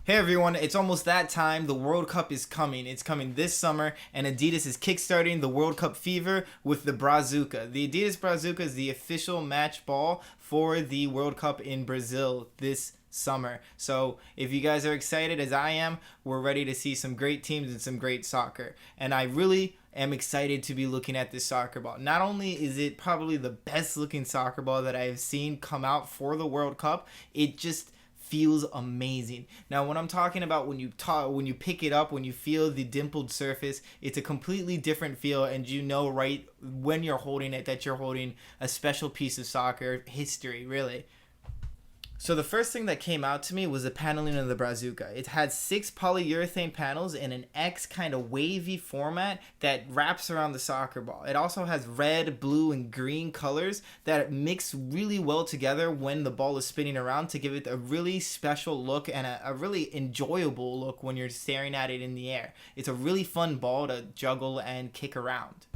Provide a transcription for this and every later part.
Hey everyone, it's almost that time. The World Cup is coming. It's coming this summer, and Adidas is kickstarting the World Cup fever with the Brazuca. The Adidas Brazuca is the official match ball for the World Cup in Brazil this summer. So if you guys are excited as I am, we're ready to see some great teams and some great soccer. And I really am excited to be looking at this soccer ball. Not only is it probably the best looking soccer ball that I have seen come out for the World Cup, it just feels amazing. Now, when I'm talking about when you pick it up, when you feel the dimpled surface, it's a completely different feel, and you know right when you're holding it that you're holding a special piece of soccer history, really. So the first thing that came out to me was the paneling of the Brazuca. It had 6 polyurethane panels in an X kind of wavy format that wraps around the soccer ball. It also has red, blue, and green colors that mix really well together when the ball is spinning around to give it a really special look and a really enjoyable look when you're staring at it in the air. It's a really fun ball to juggle and kick around.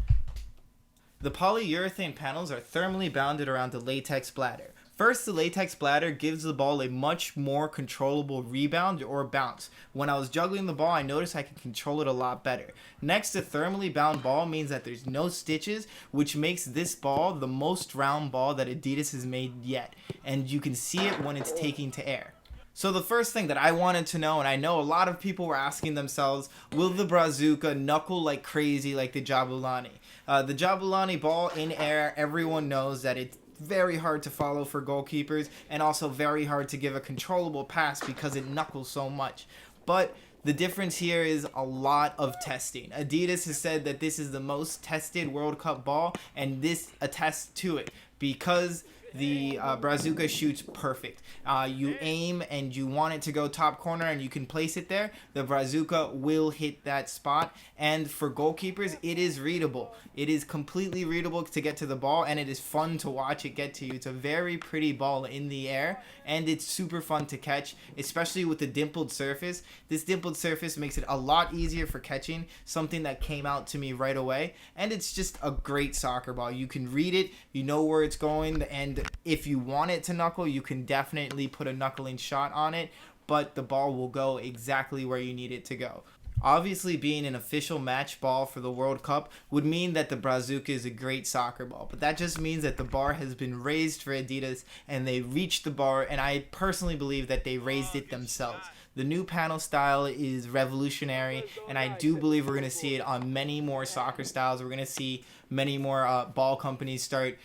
The polyurethane panels are thermally bounded around the latex bladder. First, the latex bladder gives the ball a much more controllable rebound or bounce. When I was juggling the ball, I noticed I could control it a lot better. Next, the thermally bound ball means that there's no stitches, which makes this ball the most round ball that Adidas has made yet. And you can see it when it's taking to air. So the first thing that I wanted to know, and I know a lot of people were asking themselves, will the Brazuca knuckle like crazy like the Jabulani? The Jabulani ball in air, everyone knows that it's very hard to follow for goalkeepers and also very hard to give a controllable pass because it knuckles so much. But the difference here is a lot of testing. Adidas has said that this is the most tested World Cup ball, and this attests to it because the Brazuca shoots perfect. You aim and you want it to go top corner and you can place it there. The Brazuca will hit that spot. And for goalkeepers, it is readable. It is completely readable to get to the ball, and it is fun to watch it get to you. It's a very pretty ball in the air, and it's super fun to catch, especially with the dimpled surface. This dimpled surface makes it a lot easier for catching, something that came out to me right away. And it's just a great soccer ball. You can read it, you know where it's going, and if you want it to knuckle, you can definitely put a knuckling shot on it, but the ball will go exactly where you need it to go. Obviously, being an official match ball for the World Cup would mean that the Brazuca is a great soccer ball, but that just means that the bar has been raised for Adidas and they reached the bar, and I personally believe that they raised it themselves. The new panel style is revolutionary, and I do believe we're going to see it on many more soccer styles. We're going to see many more ball companies start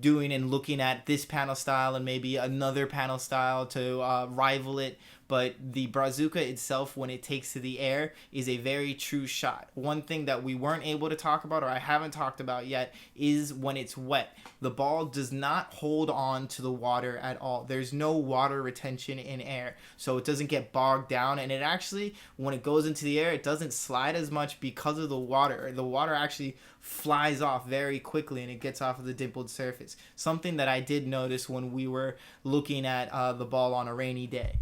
doing and looking at this panel style and maybe another panel style to rival it. But the Brazuca itself, when it takes to the air, is a very true shot. One thing that we weren't able to talk about, or I haven't talked about yet, is when it's wet. The ball does not hold on to the water at all. There's no water retention in air, so it doesn't get bogged down. And it actually, when it goes into the air, it doesn't slide as much because of the water. The water actually flies off very quickly and it gets off of the dimpled surface. Something that I did notice when we were looking at the ball on a rainy day.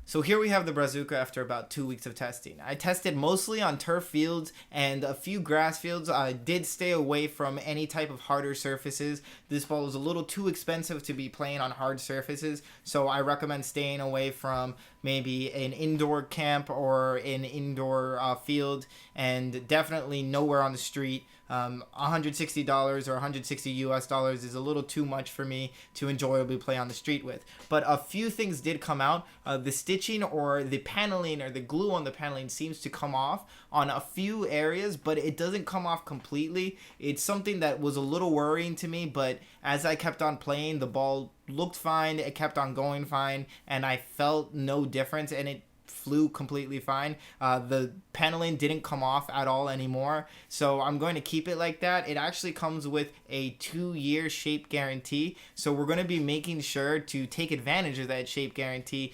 So here we have the Brazuca after about 2 weeks of testing. I tested mostly on turf fields and a few grass fields. I did stay away from any type of harder surfaces. This ball is a little too expensive to be playing on hard surfaces, so I recommend staying away from maybe an indoor camp or an indoor field, and definitely nowhere on the street. $160 or 160 US dollars is a little too much for me to enjoyably play on the street with. But a few things did come out. The stitching or the paneling or the glue on the paneling seems to come off on a few areas, but it doesn't come off completely. It's something that was a little worrying to me, but as I kept on playing, the ball looked fine, it kept on going fine, and I felt no difference, and it flew completely fine. The paneling didn't come off at all anymore, so I'm going to keep it like that. It actually comes with a 2-year shape guarantee, so we're going to be making sure to take advantage of that shape guarantee.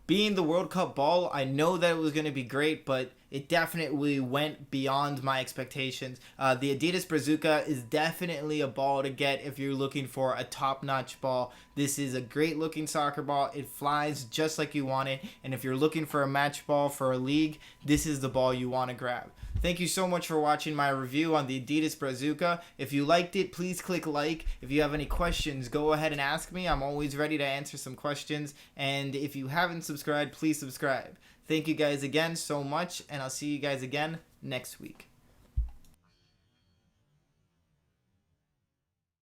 Being the World Cup ball, I know that it was going to be great, but it definitely went beyond my expectations. The Adidas Brazuca is definitely a ball to get if you're looking for a top-notch ball. This is a great-looking soccer ball. It flies just like you want it, and if you're looking for a match ball for a league, this is the ball you want to grab. Thank you so much for watching my review on the Adidas Brazuca. If you liked it, please click like. If you have any questions, go ahead and ask me. I'm always ready to answer some questions. And if you haven't subscribed, please subscribe. Thank you guys again so much, and I'll see you guys again next week.